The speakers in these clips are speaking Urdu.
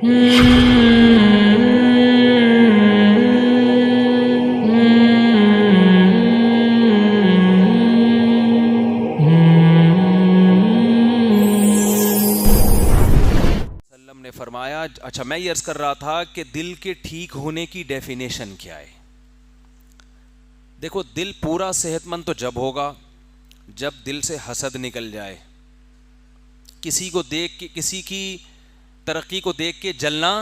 نے فرمایا، اچھا میں یہ عرض کر رہا تھا کہ دل کے ٹھیک ہونے کی ڈیفینیشن کیا ہے. دیکھو، دل پورا صحت مند تو جب ہوگا جب دل سے حسد نکل جائے، کسی کو دیکھ کے، کسی کی ترقی کو دیکھ کے جلنا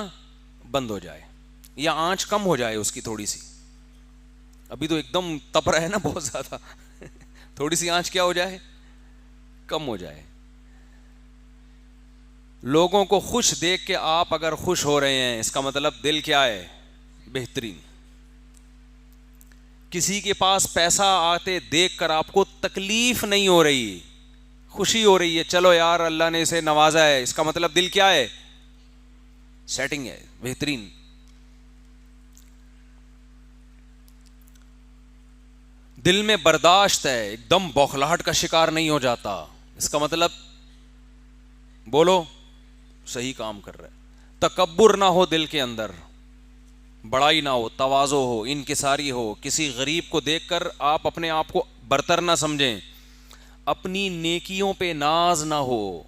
بند ہو جائے، یا آنچ کم ہو جائے اس کی تھوڑی سی. ابھی تو ایک دم تپ رہا ہے نا بہت زیادہ، تھوڑی سی آنچ کیا ہو جائے، کم ہو جائے. لوگوں کو خوش دیکھ کے آپ اگر خوش ہو رہے ہیں، اس کا مطلب دل کیا ہے، بہترین. کسی کے پاس پیسہ آتے دیکھ کر آپ کو تکلیف نہیں ہو رہی، خوشی ہو رہی ہے، چلو یار اللہ نے اسے نوازا ہے، اس کا مطلب دل کیا ہے، سیٹنگ ہے، بہترین. دل میں برداشت ہے، ایک دم بوکھلاہٹ کا شکار نہیں ہو جاتا، اس کا مطلب بولو صحیح کام کر رہا ہے. تکبر نہ ہو دل کے اندر، بڑائی نہ ہو، تواضع ہو، انکساری ہو. کسی غریب کو دیکھ کر آپ اپنے آپ کو برتر نہ سمجھیں، اپنی نیکیوں پہ ناز نہ ہو،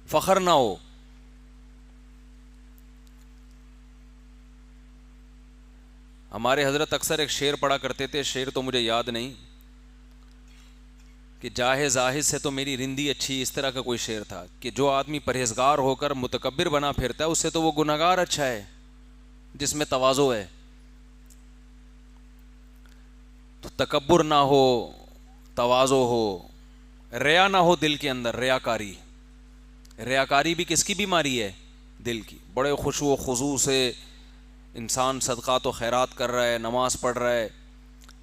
فخر نہ ہو. ہمارے حضرت اکثر ایک شعر پڑھا کرتے تھے، شعر تو مجھے یاد نہیں، کہ جاہے زاہد سے تو میری رندی اچھی، اس طرح کا کوئی شعر تھا کہ جو آدمی پرہیزگار ہو کر متکبر بنا پھرتا ہے، اس سے تو وہ گنہگار اچھا ہے جس میں تواضع ہے. تو تکبر نہ ہو، تواضع ہو، ریا نہ ہو دل کے اندر. ریاکاری، ریاکاری بھی کس کی بیماری ہے، دل کی. بڑے خشوع و خضوع سے انسان صدقات و خیرات کر رہا ہے، نماز پڑھ رہا ہے،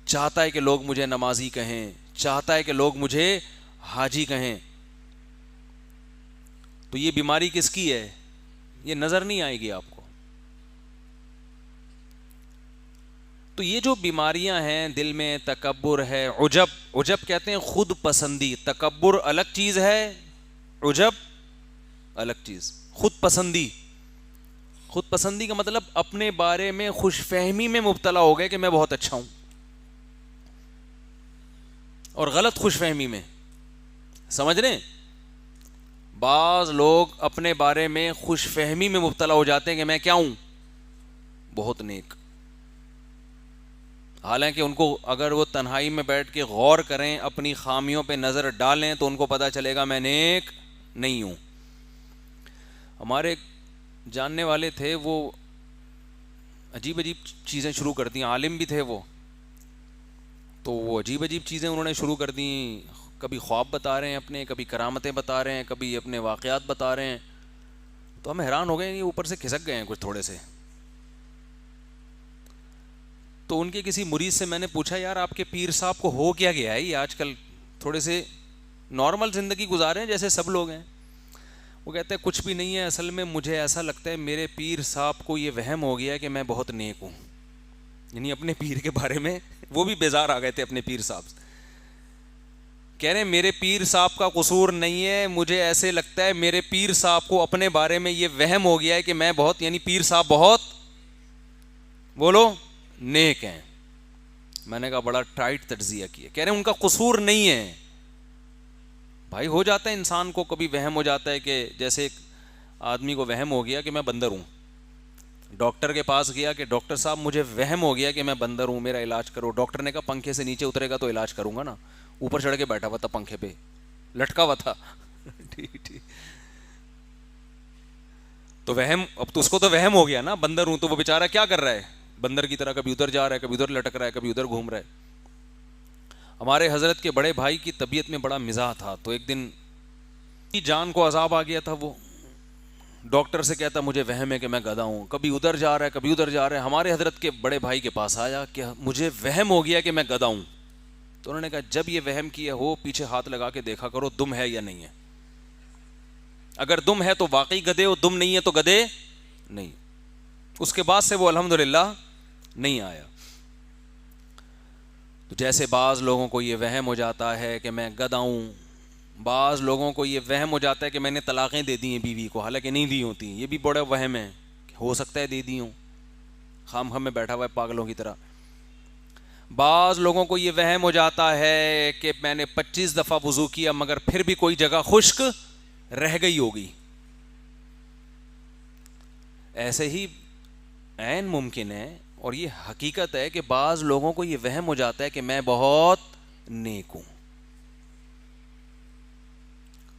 چاہتا ہے کہ لوگ مجھے نمازی کہیں، چاہتا ہے کہ لوگ مجھے حاجی کہیں. تو یہ بیماری کس کی ہے، یہ نظر نہیں آئے گی آپ کو. تو یہ جو بیماریاں ہیں دل میں، تکبر ہے، عجب، عجب کہتے ہیں خود پسندی. تکبر الگ چیز ہے، عجب الگ چیز. خود پسندی، خود پسندی کا مطلب اپنے بارے میں خوش فہمی میں مبتلا ہو گئے کہ میں بہت اچھا ہوں، اور غلط خوش فہمی میں. سمجھ رہے ہیں؟ بعض لوگ اپنے بارے میں خوش فہمی میں مبتلا ہو جاتے ہیں کہ میں کیا ہوں، بہت نیک. حالانکہ ان کو اگر وہ تنہائی میں بیٹھ کے غور کریں، اپنی خامیوں پہ نظر ڈالیں، تو ان کو پتہ چلے گا میں نیک نہیں ہوں. ہمارے جاننے والے تھے، وہ عجیب عجیب چیزیں شروع کر دیں، عالم بھی تھے وہ، تو وہ عجیب عجیب چیزیں انہوں نے شروع کر دیں. کبھی خواب بتا رہے ہیں اپنے، کبھی کرامتیں بتا رہے ہیں، کبھی اپنے واقعات بتا رہے ہیں. تو ہم حیران ہو گئے، یہ اوپر سے کھسک گئے ہیں کچھ تھوڑے سے. تو ان کے کسی مرید سے میں نے پوچھا، یار آپ کے پیر صاحب کو ہو کیا گیا ہے، یہ آج کل تھوڑے سے نارمل زندگی گزارے ہیں جیسے سب لوگ ہیں. وہ کہتے ہیں کچھ بھی نہیں ہے، اصل میں مجھے ایسا لگتا ہے میرے پیر صاحب کو یہ وہم ہو گیا کہ میں بہت نیک ہوں. یعنی اپنے پیر کے بارے میں وہ بھی بیزار آ گئے تھے اپنے پیر صاحب سے. کہہ رہے ہیں میرے پیر صاحب کا قصور نہیں ہے، مجھے ایسے لگتا ہے میرے پیر صاحب کو اپنے بارے میں یہ وہم ہو گیا ہے کہ میں بہت، یعنی پیر صاحب بہت بولو نیک ہیں. میں نے کہا بڑا ٹائٹ تجزیہ کیا. کہہ رہے ہیں ان کا قصور نہیں ہے. بھائی ہو جاتا ہے انسان کو کبھی وہم ہو جاتا ہے، کہ جیسے ایک آدمی کو وہم ہو گیا کہ میں بندر ہوں، ڈاکٹر کے پاس گیا کہ ڈاکٹر صاحب مجھے وہم ہو گیا کہ میں بندر ہوں، میرا علاج کرو. ڈاکٹر نے کہا پنکھے سے نیچے اترے گا تو علاج کروں گا نا. اوپر چڑھ کے بیٹھا ہوا تھا، پنکھے پہ لٹکا ہوا تھا. ٹھیک ٹھیک. تو وہم، اب تو اس کو تو وہم ہو گیا نا بندر ہوں، تو وہ بیچارہ کیا کر رہا ہے، بندر کی طرح کبھی ادھر جا رہا ہے، کبھی ادھر لٹک رہا ہے، کبھی ادھر گھوم رہا ہے. ہمارے حضرت کے بڑے بھائی کی طبیعت میں بڑا مزاح تھا. تو ایک دن جان کو عذاب آ گیا تھا. وہ ڈاکٹر سے کہتا مجھے وہم ہے کہ میں گدھا ہوں، کبھی ادھر جا رہا ہے، کبھی ادھر جا رہا ہے. ہمارے حضرت کے بڑے بھائی کے پاس آیا کہ مجھے وہم ہو گیا کہ میں گدھا ہوں. تو انہوں نے کہا جب یہ وہم کیا ہو پیچھے ہاتھ لگا کے دیکھا کرو دم ہے یا نہیں ہے. اگر دم ہے تو واقعی گدھے ہو، دم نہیں ہے تو گدھے نہیں. اس کے بعد سے وہ الحمدللہ نہیں آیا. تو جیسے بعض لوگوں کو یہ وہم ہو جاتا ہے کہ میں گدھا ہوں، بعض لوگوں کو یہ وہم ہو جاتا ہے کہ میں نے طلاقیں دے دی ہیں بیوی کو، حالانکہ نہیں دی ہوتی. یہ بھی بڑا وہم ہے. ہو سکتا ہے دے دی ہوں, خام خام میں بیٹھا ہوا ہے پاگلوں کی طرح. بعض لوگوں کو یہ وہم ہو جاتا ہے کہ میں نے 25 دفعہ وضو کیا مگر پھر بھی کوئی جگہ خشک رہ گئی ہوگی. ایسے ہی عین ممکن ہے, اور یہ حقیقت ہے کہ بعض لوگوں کو یہ وہم ہو جاتا ہے کہ میں بہت نیک ہوں.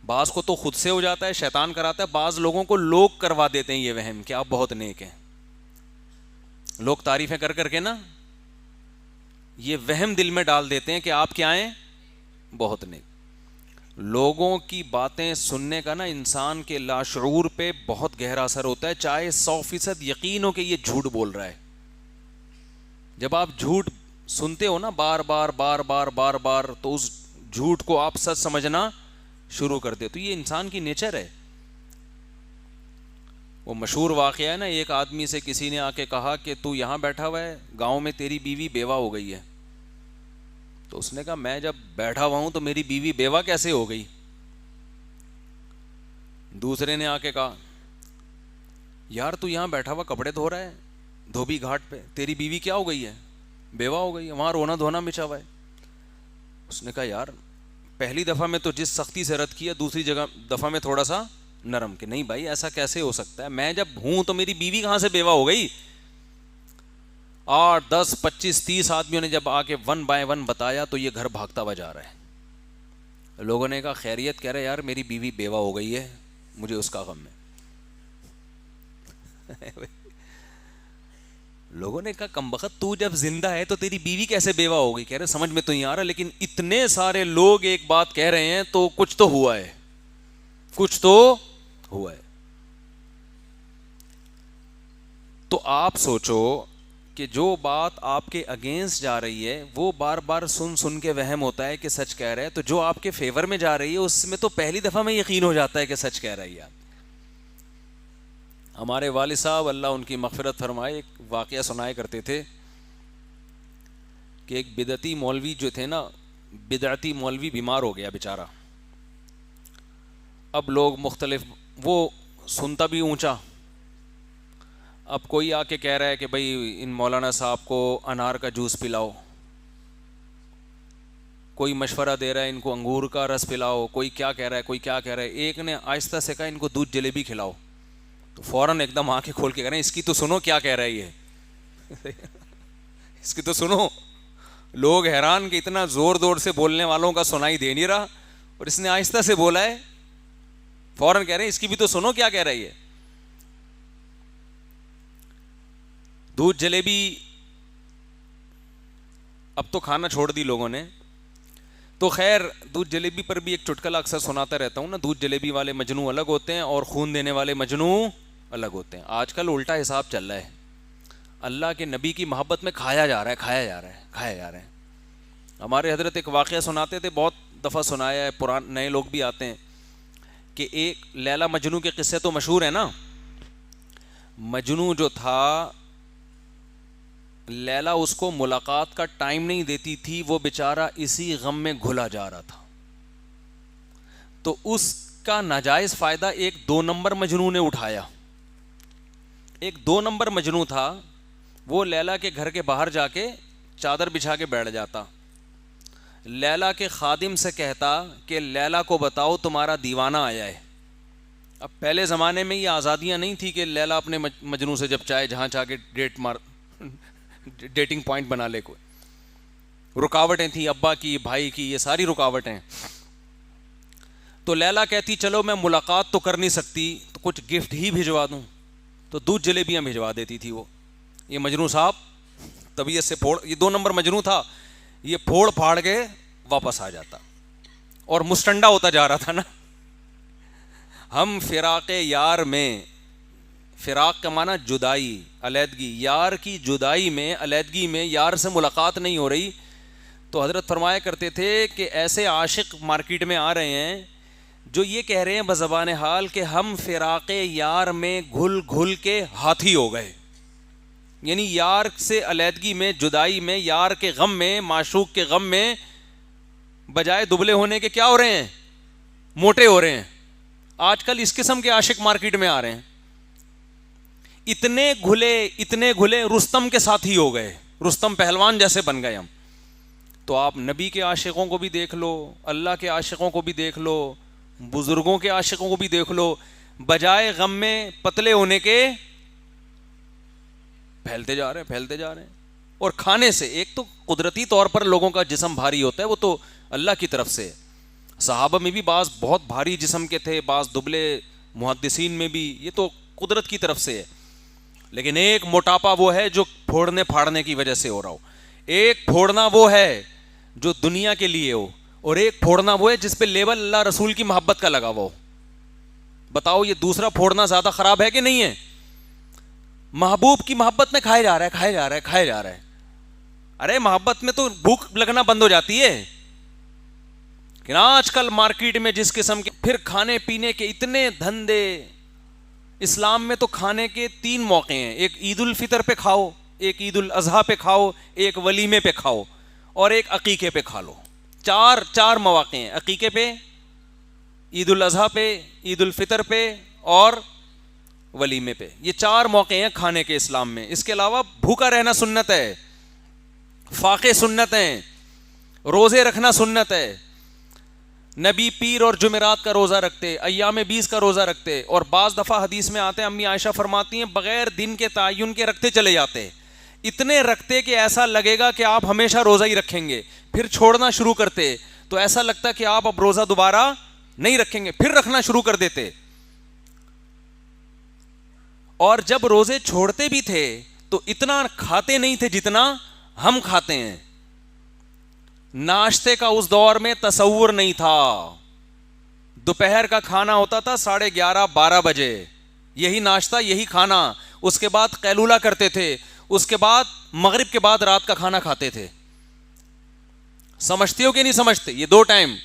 بعض کو تو خود سے ہو جاتا ہے, شیطان کراتا ہے, بعض لوگوں کو لوگ کروا دیتے ہیں یہ وہم کہ آپ بہت نیک ہیں. لوگ تعریفیں کر کر کے نا یہ وہم دل میں ڈال دیتے ہیں کہ آپ کیا ہیں, بہت نیک. لوگوں کی باتیں سننے کا نا انسان کے لاشعور پہ بہت گہرا اثر ہوتا ہے, چاہے 100% یقین ہو کہ یہ جھوٹ بول رہا ہے. جب آپ جھوٹ سنتے ہو نا بار بار بار بار بار بار, تو اس جھوٹ کو آپ سچ سمجھنا شروع کر دے. تو یہ انسان کی نیچر ہے. وہ مشہور واقعہ ہے نا, ایک آدمی سے کسی نے آ کے کہا کہ تو یہاں بیٹھا ہوا ہے, گاؤں میں تیری بیوی بیوہ ہو گئی ہے. تو اس نے کہا میں جب بیٹھا ہوا ہوں تو میری بیوی بیوہ کیسے ہو گئی. دوسرے نے آ کے کہا یار تو یہاں بیٹھا ہوا کپڑے دھو رہا ہے دھوبی گھاٹ پہ, تیری بیوی کیا ہو گئی ہے, بیوہ ہو گئی ہے, وہاں رونا دھونا مچا ہوا ہے. اس نے کہا یار پہلی دفعہ میں تو جس سختی سے رد کیا, دوسری دفعہ میں تھوڑا سا نرم, کہ نہیں بھائی ایسا کیسے ہو سکتا ہے, میں جب ہوں تو میری بیوی کہاں سے بیوہ ہو گئی. 8 10 25 30 آدمیوں نے جب آ کے 1 by 1 بتایا تو یہ گھر بھاگتا ہوا جا رہا ہے. لوگوں نے کہا خیریت, کہہ رہے یار میری بیوی بیوہ ہو گئی ہے, مجھے اس کا غم ہے. لوگوں نے کہا کمبخت تو جب زندہ ہے تو تیری بیوی کیسے بیوہ ہو گئی. کہہ رہے سمجھ میں تو نہیں آ رہا, لیکن اتنے سارے لوگ ایک بات کہہ رہے ہیں تو کچھ تو ہوا ہے, کچھ تو ہوا ہے. تو آپ سوچو کہ جو بات آپ کے اگینسٹ جا رہی ہے وہ بار بار سن سن کے وہم ہوتا ہے کہ سچ کہہ رہے ہیں, تو جو آپ کے فیور میں جا رہی ہے اس میں تو پہلی دفعہ میں یقین ہو جاتا ہے کہ سچ کہہ رہی ہے آپ. ہمارے والد صاحب اللہ ان کی مغفرت فرمائے ایک واقعہ سنائے کرتے تھے کہ ایک بدعتی مولوی جو تھے نا, بدعتی مولوی بیمار ہو گیا بیچارہ. اب لوگ مختلف, وہ سنتا بھی اونچا. اب کوئی آ کے کہہ رہا ہے کہ بھائی ان مولانا صاحب کو انار کا جوس پلاؤ, کوئی مشورہ دے رہا ہے ان کو انگور کا رس پلاؤ, کوئی کیا کہہ رہا ہے, کوئی کیا کہہ رہا ہے. ایک نے آہستہ سے کہا ان کو دودھ جلیبی کھلاؤ, تو فوراً ایک دم آنکھیں کھول کے کہہ رہے ہیں اس کی تو سنو کیا کہہ رہی ہے, اس کی تو سنو. لوگ حیران کہ اتنا زور زور سے بولنے والوں کا سنائی دے نہیں رہا, اور اس نے آہستہ سے بولا ہے, فوراً کہہ رہے ہیں اس کی بھی تو سنو کیا کہہ رہی ہے. دودھ جلیبی اب تو کھانا چھوڑ دی لوگوں نے. تو خیر دودھ جلیبی پر بھی ایک چٹکلا اکثر سناتا رہتا ہوں نا, دودھ جلیبی والے مجنو الگ ہوتے ہیں اور خون دینے والے مجنو الگ ہوتے ہیں. آج کل الٹا حساب چل رہا ہے, اللہ کے نبی کی محبت میں کھایا جا رہا ہے, کھایا جا رہا ہے, کھایا جا رہا ہے. ہمارے حضرت ایک واقعہ سناتے تھے, بہت دفعہ سنایا ہے, نئے لوگ بھی آتے ہیں, کہ ایک لیلا مجنو کے قصے تو مشہور ہیں نا. مجنو جو تھا, لیلا اس کو ملاقات کا ٹائم نہیں دیتی تھی, وہ بیچارہ اسی غم میں گھلا جا رہا تھا. تو اس کا ناجائز فائدہ ایک 2 نمبر مجنو نے اٹھایا. ایک 2 نمبر مجنو تھا, وہ لیلا کے گھر کے باہر جا کے چادر بچھا کے بیٹھ جاتا, لیلا کے خادم سے کہتا کہ لیلا کو بتاؤ تمہارا دیوانہ آیا ہے. اب پہلے زمانے میں یہ آزادیاں نہیں تھی کہ لیلا اپنے مجنو سے جب چاہے جہاں چاہ کے ڈیٹنگ پوائنٹ بنا لے. کوئی رکاوٹیں تھیں, ابا کی, بھائی کی, یہ ساری رکاوٹیں. تو لیلا کہتی چلو میں ملاقات تو کر نہیں سکتی تو کچھ گفٹ ہی بھجوا دوں, تو دودھ جلیبیاں بھجوا دیتی تھی وہ. یہ مجنو صاحب طبیعت سے یہ 2 نمبر مجنو تھا, یہ پھوڑ پھاڑ کے واپس آ جاتا, اور مستنڈا ہوتا جا رہا تھا نا. ہم فراق یار میں, فراق کا معنی جدائی, علیحدگی, یار کی جدائی میں, علیحدگی میں یار سے ملاقات نہیں ہو رہی. تو حضرت فرمایا کرتے تھے کہ ایسے عاشق مارکیٹ میں آ رہے ہیں جو یہ کہہ رہے ہیں بزبان حال کہ ہم فراق یار میں گھل گھل کے ہاتھی ہو گئے. یعنی یار سے علیحدگی میں, جدائی میں, یار کے غم میں, معشوق کے غم میں, بجائے دبلے ہونے کے کیا ہو رہے ہیں, موٹے ہو رہے ہیں. آج کل اس قسم کے عاشق مارکیٹ میں آ رہے ہیں. اتنے گھلے رستم کے ساتھ ہی ہو گئے, رستم پہلوان جیسے بن گئے ہم. تو آپ نبی کے عاشقوں کو بھی دیکھ لو, اللہ کے عاشقوں کو بھی دیکھ لو, بزرگوں کے عاشقوں کو بھی دیکھ لو, بجائے غم میں پتلے ہونے کے پھیلتے جا رہے ہیں. اور کھانے سے, ایک تو قدرتی طور پر لوگوں کا جسم بھاری ہوتا ہے, وہ تو اللہ کی طرف سے. صحابہ میں بھی بعض بہت بھاری جسم کے تھے, بعض دبلے, محدثین میں بھی, یہ تو قدرت کی طرف سے ہے. لیکن ایک موٹاپا وہ ہے جو پھوڑنے پھاڑنے کی وجہ سے ہو رہا ہو, ایک پھوڑنا وہ ہے جو دنیا کے لیے ہو, اور ایک پھوڑنا وہ ہے جس پہ لیبل اللہ رسول کی محبت کا لگا ہوا ہو. بتاؤ یہ دوسرا پھوڑنا زیادہ خراب ہے کہ نہیں ہے؟ محبوب کی محبت میں کھائے جا رہا ہے. ارے محبت میں تو بھوک لگنا بند ہو جاتی ہے. کہ آج کل مارکیٹ میں جس قسم کے پھر کھانے پینے کے اتنے دھندے. اسلام میں تو کھانے کے 3 موقع ہیں, ایک عید الفطر پہ کھاؤ, ایک عید الاضحیٰ پہ کھاؤ, ایک ولیمے پہ کھاؤ, اور ایک عقیقے پہ کھا لو. چار مواقع ہیں, عقیقے پہ, عید الاضحیٰ پہ, عید الفطر پہ, اور ولیمے پہ. یہ 4 موقع ہیں کھانے کے اسلام میں. اس کے علاوہ بھوکا رہنا سنت ہے, فاقے سنت ہیں, روزے رکھنا سنت ہے. نبی پیر اور جمعرات کا روزہ رکھتے, ایام 20 کا روزہ رکھتے, اور بعض دفعہ حدیث میں آتے ہیں, امی عائشہ فرماتی ہیں بغیر دن کے تعین کے رکھتے چلے جاتے. اتنے رکھتے کہ ایسا لگے گا کہ آپ ہمیشہ روزہ ہی رکھیں گے, پھر چھوڑنا شروع کرتے تو ایسا لگتا کہ آپ اب روزہ دوبارہ نہیں رکھیں گے, پھر رکھنا شروع کر دیتے. اور جب روزے چھوڑتے بھی تھے تو اتنا کھاتے نہیں تھے جتنا ہم کھاتے ہیں. ناشتے کا اس دور میں تصور نہیں تھا. دوپہر کا کھانا ہوتا تھا 11:30-12 بجے, یہی ناشتہ یہی کھانا. اس کے بعد قیلولہ کرتے تھے, اس کے بعد مغرب کے بعد رات کا کھانا کھاتے تھے. سمجھتے ہو کہ نہیں سمجھتے؟ یہ 2 ٹائم.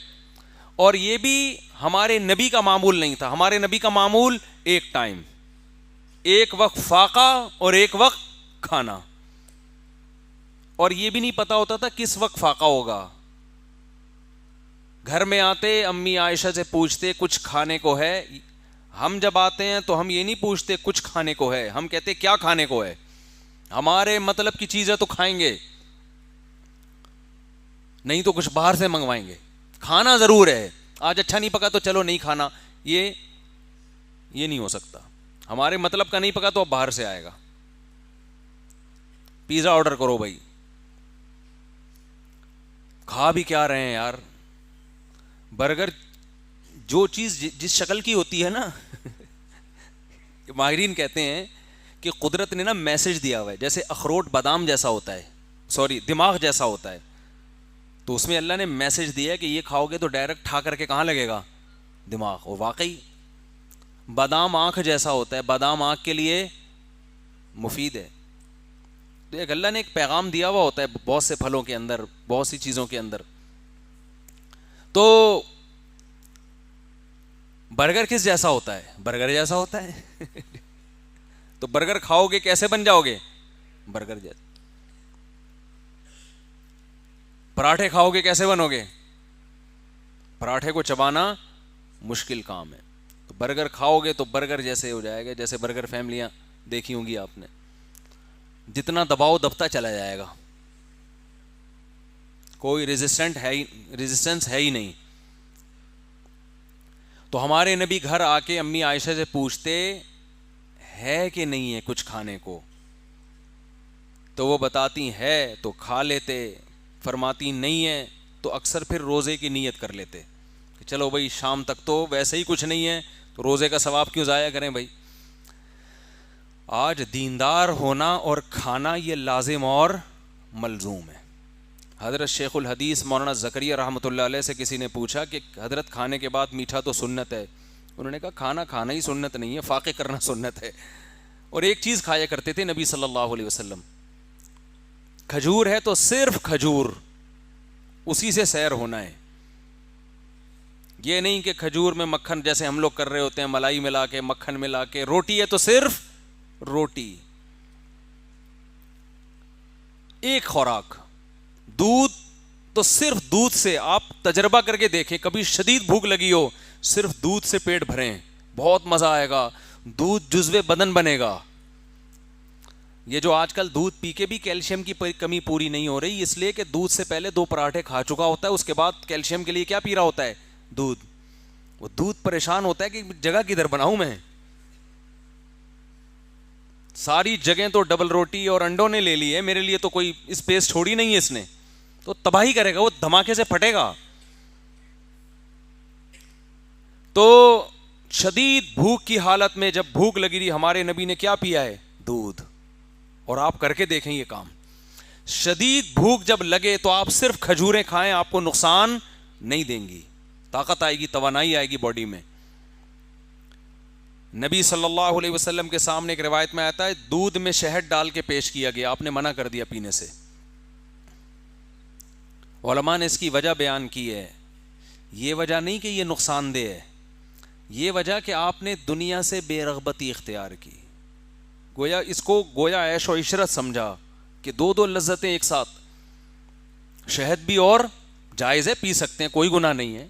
اور یہ بھی ہمارے نبی کا معمول نہیں تھا. ہمارے نبی کا معمول 1 ٹائم, ایک وقت فاقہ اور ایک وقت کھانا. اور یہ بھی نہیں پتا ہوتا تھا کس وقت فاقہ ہوگا. گھر میں آتے امی عائشہ سے پوچھتے کچھ کھانے کو ہے. ہم جب آتے ہیں تو ہم یہ نہیں پوچھتے کچھ کھانے کو ہے, ہم کہتے کیا کھانے کو ہے. ہمارے مطلب کی چیز ہے تو کھائیں گے, نہیں تو کچھ باہر سے منگوائیں گے. کھانا ضرور ہے, آج اچھا نہیں پکا تو چلو نہیں کھانا, یہ نہیں ہو سکتا. ہمارے مطلب کا نہیں پکا تو اب باہر سے آئے گا. پیزا آرڈر کرو بھائی. کھا بھی کیا رہے ہیں یار, برگر جو چیز جس شکل کی ہوتی ہے نا ماہرین کہتے ہیں کہ قدرت نے نا میسج دیا ہوا ہے, جیسے اخروٹ بادام جیسا ہوتا ہے, دماغ جیسا ہوتا ہے, تو اس میں اللہ نے میسج دیا ہے کہ یہ کھاؤ گے تو ڈائریکٹ کھا کر کے کہاں لگے گا؟ دماغ. اور واقعی بادام آنکھ جیسا ہوتا ہے, بادام آنکھ کے لیے مفید ہے. تو ایک اللہ نے ایک پیغام دیا ہوا ہوتا ہے بہت سے پھلوں کے اندر, بہت سی چیزوں کے اندر. تو برگر کس جیسا ہوتا ہے؟ برگر جیسا ہوتا ہے. تو برگر کھاؤ گے کیسے بن جاؤ گے؟ برگر جیسا. پراٹھے کھاؤ گے کیسے بنو گے؟ پراٹھے کو چبانا مشکل کام ہے. تو برگر کھاؤ گے تو برگر جیسے ہو جائے گا, جیسے برگر فیملیاں دیکھی ہوں گی آپ نے, جتنا دباؤ دبتا چلا جائے گا, کوئی ریزسٹنس ہے ہی نہیں. تو ہمارے نبی گھر آ کے امی عائشہ سے پوچھتے ہے کہ نہیں ہے کچھ کھانے کو, تو وہ بتاتی ہے تو کھا لیتے, فرماتی نہیں ہے تو اکثر پھر روزے کی نیت کر لیتے کہ چلو بھائی شام تک تو ویسے ہی کچھ نہیں ہے تو روزے کا ثواب کیوں ضائع کریں بھائی. آج دیندار ہونا اور کھانا یہ لازم اور ملزوم ہے. حضرت شیخ الحدیث مولانا زکریا رحمۃ اللہ علیہ سے کسی نے پوچھا کہ حضرت کھانے کے بعد میٹھا تو سنت ہے. انہوں نے کہا کھانا ہی سنت نہیں ہے, فاقے کرنا سنت ہے. اور ایک چیز کھایا کرتے تھے نبی صلی اللہ علیہ وسلم, کھجور ہے تو صرف کھجور, اسی سے سیر ہونا ہے. یہ نہیں کہ کھجور میں مکھن جیسے ہم لوگ کر رہے ہوتے ہیں, ملائی ملا کے مکھن ملا کے. روٹی ہے تو صرف روٹی, ایک خوراک. دودھ تو صرف دودھ سے, آپ تجربہ کر کے دیکھیں, کبھی شدید بھوک لگی ہو صرف دودھ سے پیٹ بھریں, بہت مزہ آئے گا. دودھ جزو بدن بنے گا. یہ جو آج کل دودھ پی کے بھی کیلشیم کی کمی پوری نہیں ہو رہی، اس لیے کہ دودھ سے پہلے 2 پراٹھے کھا چکا ہوتا ہے، اس کے بعد کیلشیم کے لیے کیا پی رہا ہوتا ہے؟ دودھ. وہ دودھ پریشان ہوتا ہے کہ جگہ کدھر بناؤں میں، ساری جگہیں تو ڈبل روٹی اور انڈوں نے لے لی ہے، میرے لیے تو کوئی اسپیس چھوڑی نہیں ہے اس نے، تو تباہی کرے گا، وہ دھماکے سے پھٹے گا. تو شدید بھوک کی حالت میں جب بھوک لگی رہی، ہمارے نبی نے کیا پیا ہے؟ دودھ. اور آپ کر کے دیکھیں یہ کام. شدید بھوک جب لگے تو آپ صرف کھجوریں کھائیں، آپ کو نقصان نہیں دیں گی، طاقت آئے گی، توانائی آئے گی باڈی میں. نبی صلی اللہ علیہ وسلم کے سامنے ایک روایت میں آتا ہے دودھ میں شہد ڈال کے پیش کیا گیا، آپ نے منع کر دیا پینے سے. علماء نے اس کی وجہ بیان کی ہے. یہ وجہ نہیں کہ یہ نقصان دہ ہے، یہ وجہ کہ آپ نے دنیا سے بے رغبتی اختیار کی، گویا اس کو گویا عیش و عشرت سمجھا کہ 2 لذتیں ایک ساتھ. شہد بھی اور جائز ہے، پی سکتے ہیں، کوئی گناہ نہیں ہے.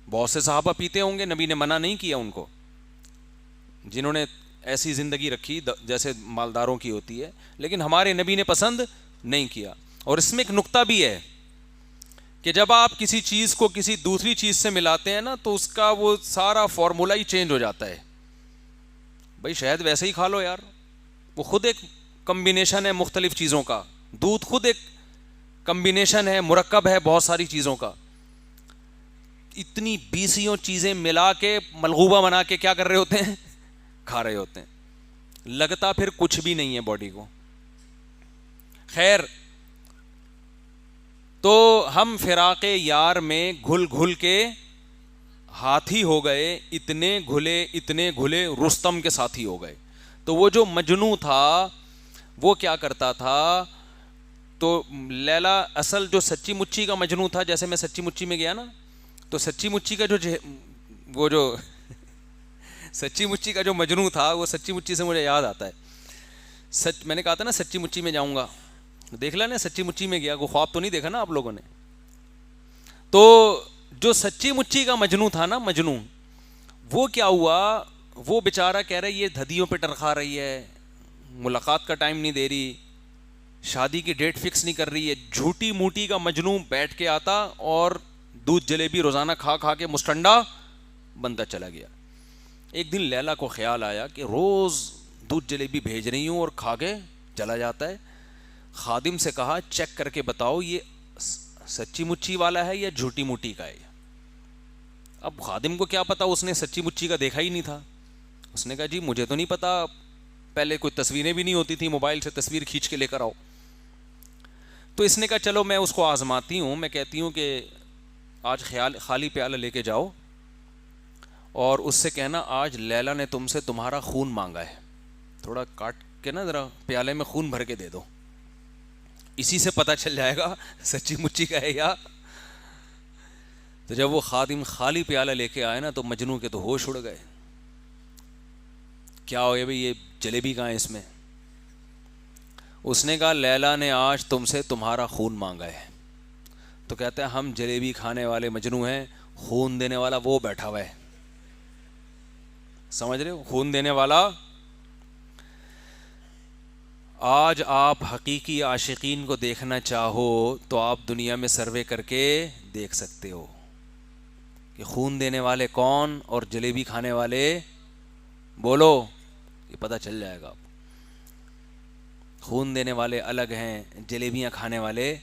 بہت سے صحابہ پیتے ہوں گے، نبی نے منع نہیں کیا ان کو، جنہوں نے ایسی زندگی رکھی جیسے مالداروں کی ہوتی ہے، لیکن ہمارے نبی نے پسند نہیں کیا. اور اس میں ایک نقطہ بھی ہے کہ جب آپ کسی چیز کو کسی دوسری چیز سے ملاتے ہیں نا تو اس کا وہ سارا فارمولا ہی چینج ہو جاتا ہے. بھائی شہد ویسے ہی کھا لو یار، وہ خود ایک کمبینیشن ہے مختلف چیزوں کا، دودھ خود ایک کمبینیشن ہے، مرکب ہے بہت ساری چیزوں کا. اتنی 20 چیزیں ملا کے ملغوبہ بنا کے کیا کر رہے ہوتے ہیں؟ کھا رہے ہوتے ہیں. لگتا پھر کچھ بھی نہیں ہے باڈی کو. خیر، تو ہم فراق یار میں گھل گھل کے ہاتھی ہو گئے، اتنے گھلے رستم کے ساتھی ہو گئے. تو وہ جو مجنوں تھا وہ کیا کرتا تھا؟ تو لیلا اصل جو سچی مچی کا مجنوں تھا، جیسے میں سچی مچی میں گیا نا، تو سچی مچی کا جو سچی مچی کا جو مجنوں تھا، وہ سچی مچی سے مجھے یاد آتا ہے. میں نے کہا تھا نا سچی مچی میں جاؤں گا، دیکھ لیں نا سچی مچی میں گیا، کوئی خواب تو نہیں دیکھا نا آپ لوگوں نے. تو جو سچی مچی کا مجنوں تھا نا، مجنوں، وہ کیا ہوا، وہ بیچارہ کہہ رہا ہے یہ دھدیوں پہ ٹرخا رہی ہے، ملاقات کا ٹائم نہیں دے رہی، شادی کی ڈیٹ فکس نہیں کر رہی ہے. جھوٹی موٹی کا مجنوں بیٹھ کے آتا اور دودھ جلیبی روزانہ کھا کھا کے مسٹنڈا بنتا چلا گیا. ایک دن لیلا کو خیال آیا کہ روز دودھ جلیبی بھیج رہی ہوں اور کھا کے چلا جاتا ہے. خادم سے کہا چیک کر کے بتاؤ یہ سچی مچی والا ہے یا جھوٹی موٹی کا ہے. اب خادم کو کیا پتا، اس نے سچی مچی کا دیکھا ہی نہیں تھا. اس نے کہا جی مجھے تو نہیں پتا، پہلے کوئی تصویریں بھی نہیں ہوتی تھی، موبائل سے تصویر کھینچ کے لے کر آؤ. تو اس نے کہا چلو میں اس کو آزماتی ہوں، میں کہتی ہوں کہ آج خالی پیالہ لے کے جاؤ اور اس سے کہنا آج لیلا نے تم سے تمہارا خون مانگا ہے، تھوڑا کاٹ کے نا ذرا پیالے میں خون بھر کے دے دو، اسی سے پتہ چل جائے گا سچی مچی کا ہے یا. تو جب وہ خادم خالی پیالہ لے کے آئے نا تو مجنوں کے تو ہوش اڑ گئے. کیا ہو گیا بھئی، یہ جلیبی کہاں ہے اس میں؟ اس نے کہا لیلا نے آج تم سے تمہارا خون مانگا ہے. تو کہتے ہیں ہم جلیبی کھانے والے مجنوں ہیں، خون دینے والا وہ بیٹھا ہوا ہے. سمجھ رہے ہو؟ خون دینے والا. آج آپ حقیقی عاشقین کو دیکھنا چاہو تو آپ دنیا میں سروے کر کے دیکھ سکتے ہو کہ خون دینے والے کون اور جلیبی کھانے والے، بولو، یہ پتہ چل جائے گا. خون دینے والے الگ ہیں، جلیبیاں کھانے والے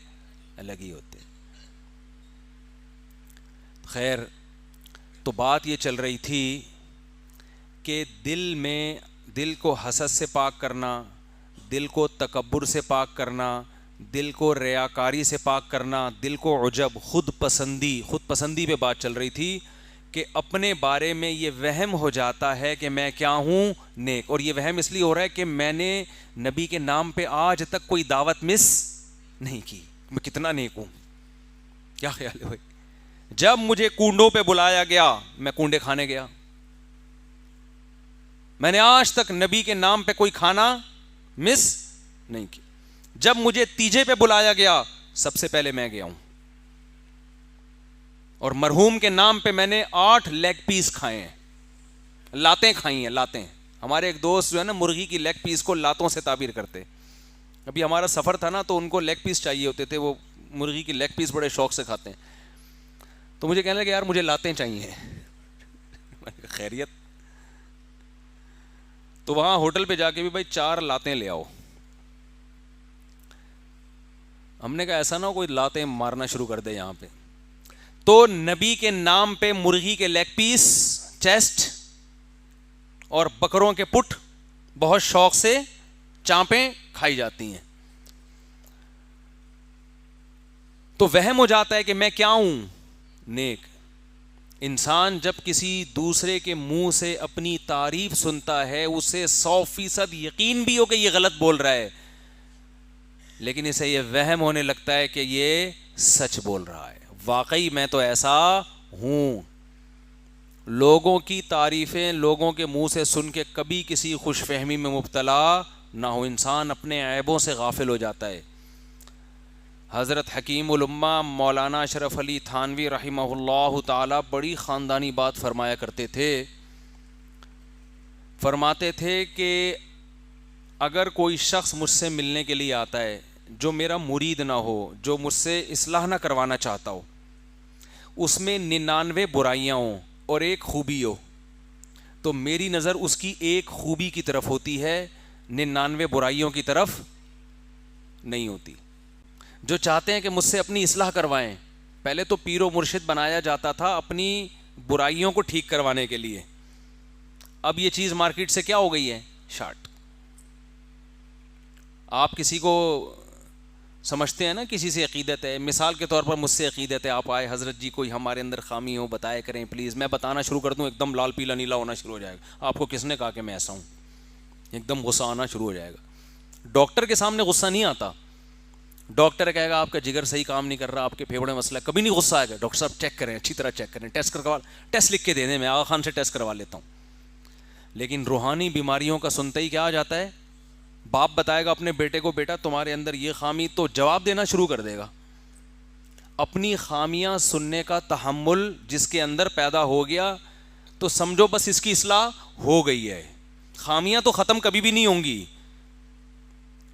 الگ ہی ہوتے. خیر، تو بات یہ چل رہی تھی کہ دل کو حسد سے پاک کرنا، دل کو تکبر سے پاک کرنا، دل کو ریاکاری سے پاک کرنا، دل کو عجب، خود پسندی پہ بات چل رہی تھی کہ اپنے بارے میں یہ وہم ہو جاتا ہے کہ میں کیا ہوں، نیک. اور یہ وہم اس لیے ہو رہا ہے کہ میں نے نبی کے نام پہ آج تک کوئی دعوت مس نہیں کی، میں کتنا نیک ہوں. کیا خیال ہے بھائی؟ جب مجھے کنڈوں پہ بلایا گیا میں کنڈے کھانے گیا. میں نے آج تک نبی کے نام پہ کوئی کھانا مس نہیں کی. جب مجھے تیجے پہ بلایا گیا سب سے پہلے میں گیا ہوں، اور مرحوم کے نام پہ میں نے 8 لیگ پیس کھائے ہیں، لاتیں کھائی ہیں، لاتیں ہمارے ایک دوست جو ہے نا مرغی کی لیگ پیس کو لاتوں سے تعبیر کرتے. ابھی ہمارا سفر تھا نا تو ان کو لیگ پیس چاہیے ہوتے تھے, وہ مرغی کی لیگ پیس بڑے شوق سے کھاتے ہیں. تو مجھے کہنے لگے یار مجھے لاتیں چاہیے. خیریت. تو وہاں ہوٹل پہ جا کے بھی بھائی 4 لاتیں لے آؤ. ہم نے کہا ایسا نہ ہو کوئی لاتیں مارنا شروع کر دے یہاں پہ. تو نبی کے نام پہ مرغی کے لیگ پیس, چیسٹ اور بکروں کے پٹ بہت شوق سے چانپیں کھائی جاتی ہیں. تو وہم ہو جاتا ہے کہ میں کیا ہوں, نیک. انسان جب کسی دوسرے کے منہ سے اپنی تعریف سنتا ہے اسے 100% یقین بھی ہو کہ یہ غلط بول رہا ہے, لیکن اسے یہ وہم ہونے لگتا ہے کہ یہ سچ بول رہا ہے. واقعی میں تو ایسا ہوں. لوگوں کی تعریفیں لوگوں کے منہ سے سن کے کبھی کسی خوش فہمی میں مبتلا نہ ہو. انسان اپنے عیبوں سے غافل ہو جاتا ہے. حضرت حکیم الامہ مولانا اشرف علی تھانوی رحمہ اللہ تعالی بڑی خاندانی بات فرمایا کرتے تھے. فرماتے تھے کہ اگر کوئی شخص مجھ سے ملنے کے لیے آتا ہے جو میرا مرید نہ ہو, جو مجھ سے اصلاح نہ کروانا چاہتا ہو, اس میں 99 برائیاں ہوں اور ایک خوبی ہو, تو میری نظر اس کی ایک خوبی کی طرف ہوتی ہے, 99 برائیوں کی طرف نہیں ہوتی. جو چاہتے ہیں کہ مجھ سے اپنی اصلاح کروائیں, پہلے تو پیر و مرشد بنایا جاتا تھا اپنی برائیوں کو ٹھیک کروانے کے لیے. اب یہ چیز مارکیٹ سے کیا ہو گئی ہے, شارٹ. آپ کسی کو سمجھتے ہیں نا, کسی سے عقیدت ہے, مثال کے طور پر مجھ سے عقیدت ہے, آپ آئے حضرت جی کوئی ہمارے اندر خامی ہو بتایا کریں پلیز, میں بتانا شروع کر دوں ایک دم لال پیلا نیلا ہونا شروع ہو جائے گا. آپ کو کس نے کہا کہ میں ایسا ہوں, ایک دم غصہ آنا شروع ہو جائے گا. ڈاکٹر کے سامنے غصہ نہیں آتا. ڈاکٹر کہے گا آپ کا جگر صحیح کام نہیں کر رہا, آپ کے پھیپھڑے مسئلہ, کبھی نہیں غصہ آئے گا. ڈاکٹر صاحب چیک کریں, اچھی طرح چیک کریں, ٹیسٹ لکھ کے دے دیں, میں آغا خان سے ٹیسٹ کروا لیتا ہوں. لیکن روحانی بیماریوں کا سنتے ہی کیا آ جاتا ہے, باپ بتائے گا اپنے بیٹے کو بیٹا تمہارے اندر یہ خامی, تو جواب دینا شروع کر دے گا. اپنی خامیاں سننے کا تحمل جس کے اندر پیدا ہو گیا تو سمجھو بس اس کی اصلاح ہو گئی ہے. خامیاں تو ختم کبھی بھی نہیں ہوں گی.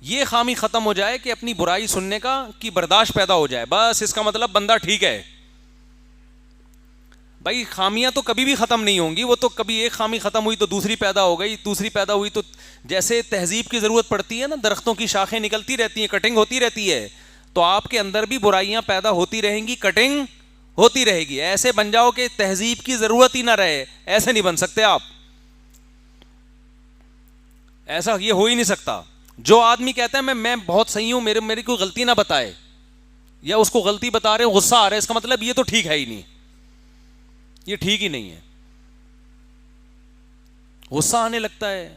یہ خامی ختم ہو جائے کہ اپنی برائی سننے کا کی برداشت پیدا ہو جائے, بس اس کا مطلب بندہ ٹھیک ہے. بھائی خامیاں تو کبھی بھی ختم نہیں ہوں گی, وہ تو کبھی ایک خامی ختم ہوئی تو دوسری پیدا ہو گئی, دوسری پیدا ہوئی تو جیسے تہذیب کی ضرورت پڑتی ہے نا, درختوں کی شاخیں نکلتی رہتی ہیں, کٹنگ ہوتی رہتی ہے, تو آپ کے اندر بھی برائیاں پیدا ہوتی رہیں گی, کٹنگ ہوتی رہے گی. ایسے بن جاؤ کہ تہذیب کی ضرورت ہی نہ رہے, ایسے نہیں بن سکتے آپ. ایسا یہ ہو ہی نہیں سکتا. جو آدمی کہتا ہے میں بہت صحیح ہوں, میری کوئی غلطی نہ بتائے, یا اس کو غلطی بتا رہے ہو غصہ آ رہا ہے, اس کا مطلب یہ تو ٹھیک ہے ہی نہیں, یہ ٹھیک ہی نہیں ہے. غصہ آنے لگتا ہے.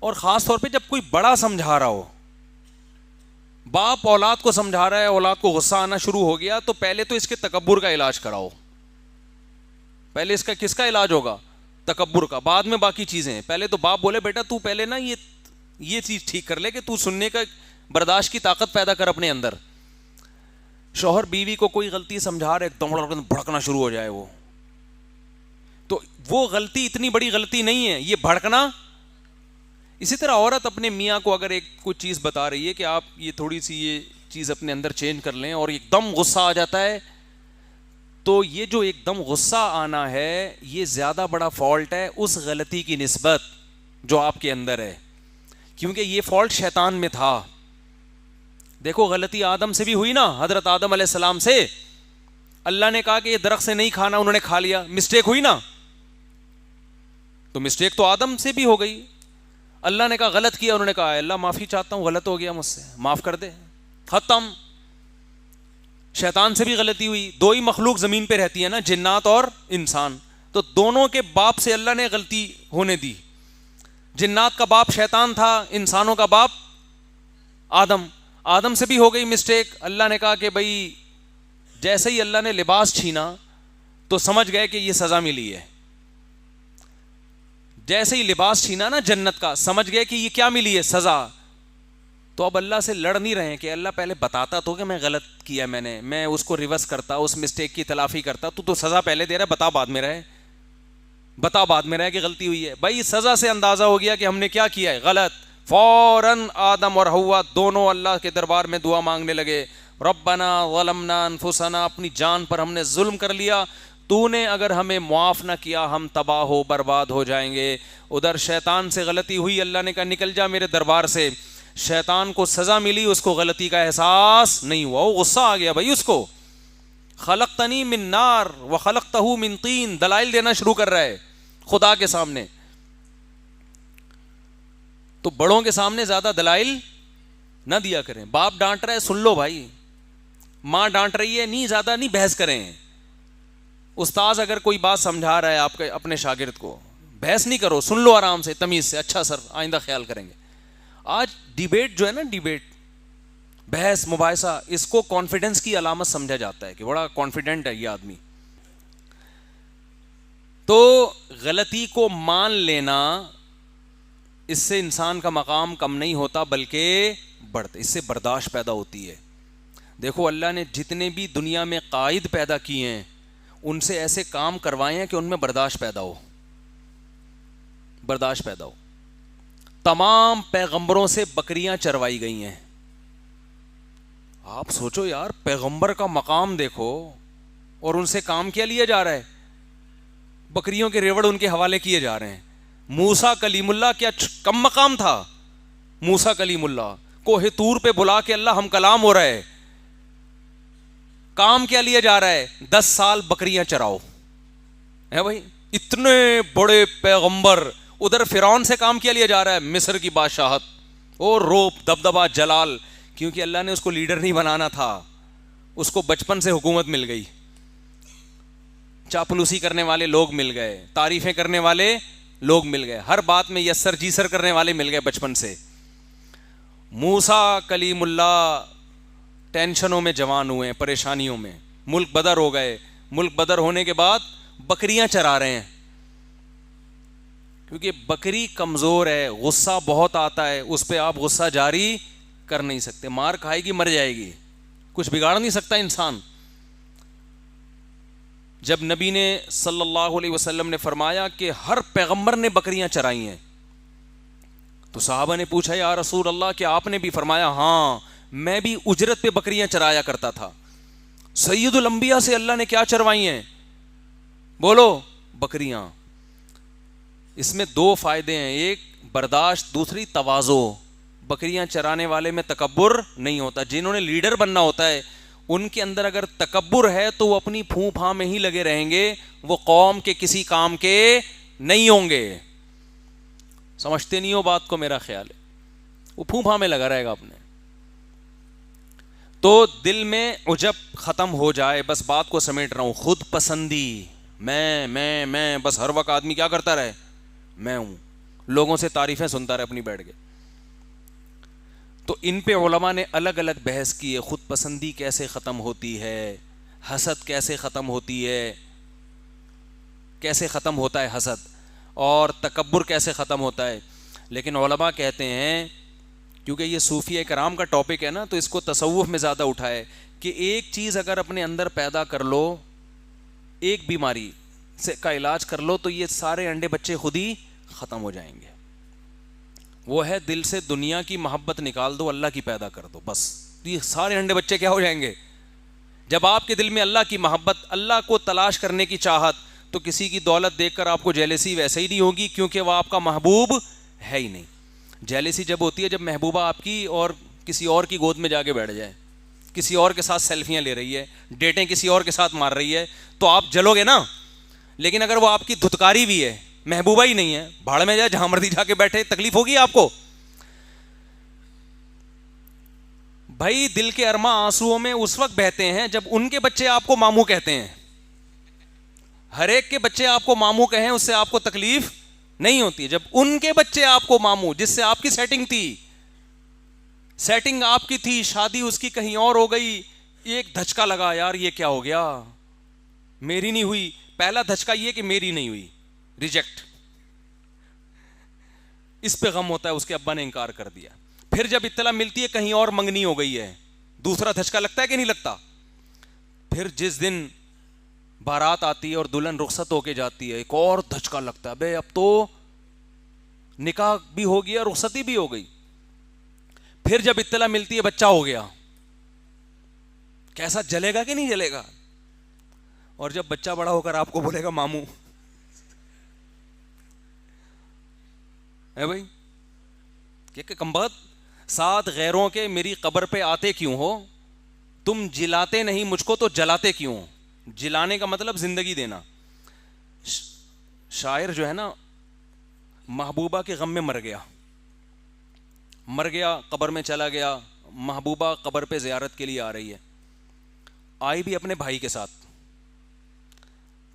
اور خاص طور پہ جب کوئی بڑا سمجھا رہا ہو, باپ اولاد کو سمجھا رہا ہے, اولاد کو غصہ آنا شروع ہو گیا, تو پہلے تو اس کے تکبر کا علاج کراؤ. پہلے اس کا کس کا علاج ہوگا, تکبر کا, بعد میں باقی چیزیں. پہلے تو باپ بولے بیٹا تو پہلے نا یہ چیز ٹھیک کر لے کہ تو سننے کا برداشت کی طاقت پیدا کر اپنے اندر. شوہر بیوی کو کوئی غلطی سمجھا رہے, ایک دم بھڑکنا شروع ہو جائے وہ, تو وہ غلطی اتنی بڑی غلطی نہیں ہے, یہ بھڑکنا. اسی طرح عورت اپنے میاں کو اگر ایک کوئی چیز بتا رہی ہے کہ آپ یہ تھوڑی سی یہ چیز اپنے اندر چینج کر لیں, اور ایک دم غصہ آ جاتا ہے, تو یہ جو ایک دم غصہ آنا ہے یہ زیادہ بڑا فالٹ ہے اس غلطی کی نسبت جو آپ کے اندر ہے, کیونکہ یہ فالٹ شیطان میں تھا. دیکھو غلطی آدم سے بھی ہوئی نا, حضرت آدم علیہ السلام سے. اللہ نے کہا کہ یہ درخت سے نہیں کھانا, انہوں نے کھا لیا, مسٹیک ہوئی نا, تو مسٹیک تو آدم سے بھی ہو گئی. اللہ نے کہا غلط کیا, انہوں نے کہا اللہ معافی چاہتا ہوں, غلط ہو گیا مجھ سے, معاف کر دے, ختم. شیطان سے بھی غلطی ہوئی. دو ہی مخلوق زمین پہ رہتی ہے نا, جنات اور انسان, تو دونوں کے باپ سے اللہ نے غلطی ہونے دی. جنات کا باپ شیطان تھا, انسانوں کا باپ آدم. آدم سے بھی ہو گئی مسٹیک. اللہ نے کہا کہ بھائی جیسے ہی اللہ نے لباس چھینا تو سمجھ گئے کہ یہ سزا ملی ہے. جیسے ہی لباس چھینا نا جنت کا, سمجھ گئے کہ یہ کیا ملی ہے, سزا. تو اب اللہ سے لڑ نہیں رہے کہ اللہ پہلے بتاتا تو کہ میں غلط کیا, میں اس کو ریورس کرتا, اس مسٹیک کی تلافی کرتا, تو سزا پہلے دے رہا ہے, بتا بعد میں رہے. بتا بعد میں رہے کہ غلطی ہوئی ہے. بھائی سزا سے اندازہ ہو گیا کہ ہم نے کیا کیا ہے غلط. فوراً آدم اور حوا دونوں اللہ کے دربار میں دعا مانگنے لگے. ربنا ظلمنا انفسنا, اپنی جان پر ہم نے ظلم کر لیا, تو نے اگر ہمیں معاف نہ کیا ہم تباہ ہو برباد ہو جائیں گے. ادھر شیطان سے غلطی ہوئی, اللہ نے کہا نکل جا میرے دربار سے. شیطان کو سزا ملی, اس کو غلطی کا احساس نہیں ہوا, وہ غصہ آ گیا بھائی اس کو. خلقتنی من نار وخلقتہ من طین, دلائل دینا شروع کر رہا ہے خدا کے سامنے. تو بڑوں کے سامنے زیادہ دلائل نہ دیا کریں. باپ ڈانٹ رہا ہے سن لو بھائی, ماں ڈانٹ رہی ہے نہیں, زیادہ نہیں بحث کریں. استاذ اگر کوئی بات سمجھا رہا ہے آپ کے اپنے شاگرد کو, بحث نہیں کرو, سن لو آرام سے تمیز سے, اچھا سر آئندہ خیال کریں گے. آج ڈیبیٹ جو ہے نا, ڈیبیٹ بحث مباحثہ, اس کو کانفیڈنس کی علامت سمجھا جاتا ہے کہ بڑا کانفیڈنٹ ہے یہ آدمی. تو غلطی کو مان لینا, اس سے انسان کا مقام کم نہیں ہوتا بلکہ بڑھتا, اس سے برداشت پیدا ہوتی ہے. دیکھو اللہ نے جتنے بھی دنیا میں قائد پیدا کیے ہیں ان سے ایسے کام کروائے ہیں کہ ان میں برداشت پیدا ہو, برداشت پیدا ہو. تمام پیغمبروں سے بکریاں چروائی گئی ہیں. آپ سوچو یار, پیغمبر کا مقام دیکھو, اور ان سے کام کیا لیا جا رہا ہے, بکریوں کے ریوڑ ان کے حوالے کیے جا رہے ہیں. موسیٰ کلیم اللہ کیا کم مقام تھا, موسیٰ کلیم اللہ کوہ طور پہ بلا کے اللہ ہم کلام ہو رہا ہے, کام کیا لیا جا رہا ہے 10 سال بکریاں چراؤ. ہے بھائی اتنے بڑے پیغمبر, ادھر فرعون سے کام کیا لیا جا رہا ہے مصر کی بادشاہت اور روپ دبدبا جلال, کیونکہ اللہ نے اس کو لیڈر نہیں بنانا تھا, اس کو بچپن سے حکومت مل گئی. چاپلوسی کرنے والے لوگ مل گئے, تعریفیں کرنے والے لوگ مل گئے, ہر بات میں یس سر جی سر کرنے والے مل گئے بچپن سے. موسیٰ کلیم اللہ ٹینشنوں میں جوان ہوئے, پریشانیوں میں, ملک بدر ہو گئے, ملک بدر ہونے کے بعد بکریاں چرا رہے ہیں, کیونکہ بکری کمزور ہے, غصہ بہت آتا ہے, اس پہ آپ غصہ جاری کر نہیں سکتے, مار کھائے گی مر جائے گی, کچھ بگاڑ نہیں سکتا انسان. جب نبی نے صلی اللہ علیہ وسلم نے فرمایا کہ ہر پیغمبر نے بکریاں چرائی ہیں, تو صحابہ نے پوچھا یا رسول اللہ کہ آپ نے بھی؟ فرمایا ہاں میں بھی اجرت پہ بکریاں چرایا کرتا تھا. سید الانبیاء سے اللہ نے کیا چروائی ہیں؟ بولو بکریاں. اس میں 2 فائدے ہیں, ایک برداشت, دوسری تواضع. بکریاں چرانے والے میں تکبر نہیں ہوتا. جنہوں نے لیڈر بننا ہوتا ہے ان کے اندر اگر تکبر ہے تو وہ اپنی پھوں پھاں میں ہی لگے رہیں گے, وہ قوم کے کسی کام کے نہیں ہوں گے. سمجھتے نہیں ہو بات کو, میرا خیال ہے وہ پھوں پھاں میں لگا رہے گا اپنے. تو دل میں عجب ختم ہو جائے, بس بات کو سمیٹ رہا ہوں, خود پسندی, میں بس ہر وقت آدمی کیا کرتا رہے, میں ہوں, لوگوں سے تعریفیں سنتا رہے اپنی بیٹھ کے. تو ان پہ علماء نے الگ الگ بحث کی ہے, خود پسندی کیسے ختم ہوتی ہے, حسد کیسے ختم ہوتی ہے, کیسے ختم ہوتا ہے حسد, اور تکبر کیسے ختم ہوتا ہے. لیکن علماء کہتے ہیں, کیونکہ یہ صوفیہ کرام کا ٹاپک ہے نا, تو اس کو تصوف میں زیادہ اٹھائے کہ ایک چیز اگر اپنے اندر پیدا کر لو, ایک بیماری سے کا علاج کر لو, تو یہ سارے انڈے بچے خود ہی ختم ہو جائیں گے. وہ ہے دل سے دنیا کی محبت نکال دو, اللہ کی پیدا کر دو, بس یہ سارے انڈے بچے کیا ہو جائیں گے. جب آپ کے دل میں اللہ کی محبت, اللہ کو تلاش کرنے کی چاہت, تو کسی کی دولت دیکھ کر آپ کو جیلسی ویسے ہی نہیں ہوگی, کیونکہ وہ آپ کا محبوب ہے ہی نہیں. جیلسی جب ہوتی ہے جب محبوبہ آپ کی اور کسی اور کی گود میں جا کے بیٹھ جائے, کسی اور کے ساتھ سیلفیاں لے رہی ہے, ڈیٹیں کسی اور کے ساتھ مار رہی ہے, تو آپ جلو گے نا. لیکن اگر وہ آپ کی دھتکاری بھی ہے, محبوبہ ہی نہیں ہے, بھاڑ میں جائے جہاں مرضی جا کے بیٹھے, تکلیف ہوگی آپ کو. بھائی دل کے ارماں آنسوؤں میں اس وقت بہتے ہیں جب ان کے بچے آپ کو ماموں کہتے ہیں. ہر ایک کے بچے آپ کو ماموں کہیں اس سے آپ کو تکلیف نہیں ہوتی. جب ان کے بچے آپ کو ماموں, جس سے آپ کی سیٹنگ تھی, سیٹنگ آپ کی تھی, شادی اس کی کہیں اور ہو گئی, ایک دھچکا لگا, یار یہ کیا ہو گیا, میری نہیں ہوئی. پہلا دھچکا یہ کہ میری نہیں ہوئی, ریجیکٹ, اس پہ غم ہوتا ہے, اس کے ابا نے انکار کر دیا. پھر جب اطلاع ملتی ہے کہیں اور منگنی ہو گئی ہے, دوسرا دھچکا لگتا ہے کہ نہیں لگتا. پھر جس دن بارات آتی ہے اور دلہن رخصت ہو کے جاتی ہے، ایک اور دھچکا لگتا ہے، بے اب تو نکاح بھی ہو گیا، رخصتی بھی ہو گئی. پھر جب اطلاع ملتی ہے بچہ ہو گیا، کیسا جلے گا کہ نہیں جلے گا؟ اور جب بچہ بڑا ہو کر آپ کو بولے گا ماموں، ہے بھائی کہ کم بخت ساتھ غیروں کے میری قبر پہ آتے کیوں ہو؟ تم جلاتے نہیں مجھ کو تو جلاتے کیوں ہو؟ جلانے کا مطلب زندگی دینا. شاعر جو ہے نا محبوبہ کے غم میں مر گیا، قبر میں چلا گیا، محبوبہ قبر پہ زیارت کے لیے آ رہی ہے، آئی بھی اپنے بھائی کے ساتھ.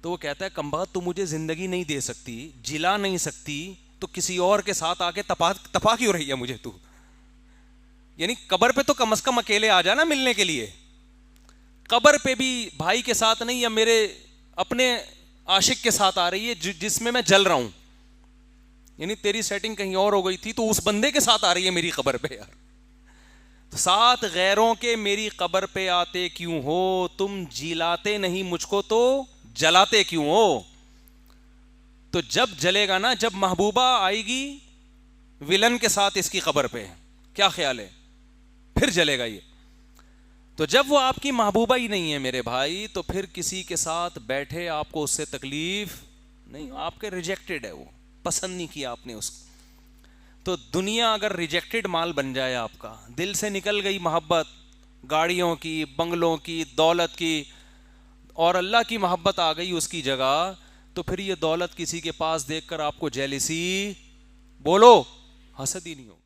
تو وہ کہتا ہے کمبخت تو مجھے زندگی نہیں دے سکتی، جلا نہیں سکتی، تو کسی اور کے ساتھ آ کے تپا کیوں رہی ہے مجھے تو؟ یعنی قبر پہ تو کم از کم اکیلے آ جانا ملنے کے لیے، قبر پہ بھی بھائی کے ساتھ نہیں یا میرے اپنے عاشق کے ساتھ آ رہی ہے جس میں جل رہا ہوں. یعنی تیری سیٹنگ کہیں اور ہو گئی تھی تو اس بندے کے ساتھ آ رہی ہے میری قبر پہ یار. تو ساتھ غیروں کے میری قبر پہ آتے کیوں ہو؟ تم جلاتے نہیں مجھ کو تو جلاتے کیوں ہو؟ تو جب جلے گا نا، جب محبوبہ آئے گی ولن کے ساتھ اس کی قبر پہ، کیا خیال ہے؟ پھر جلے گا یہ. تو جب وہ آپ کی محبوبہ ہی نہیں ہے میرے بھائی، تو پھر کسی کے ساتھ بیٹھے آپ کو اس سے تکلیف نہیں، آپ کے ریجیکٹڈ ہے، وہ پسند نہیں کیا آپ نے اس کو. تو دنیا اگر ریجیکٹڈ مال بن جائے، آپ کا دل سے نکل گئی محبت گاڑیوں کی، بنگلوں کی، دولت کی، اور اللہ کی محبت آ گئی اس کی جگہ، تو پھر یہ دولت کسی کے پاس دیکھ کر آپ کو جیلسی، بولو، حسد ہی نہیں ہو.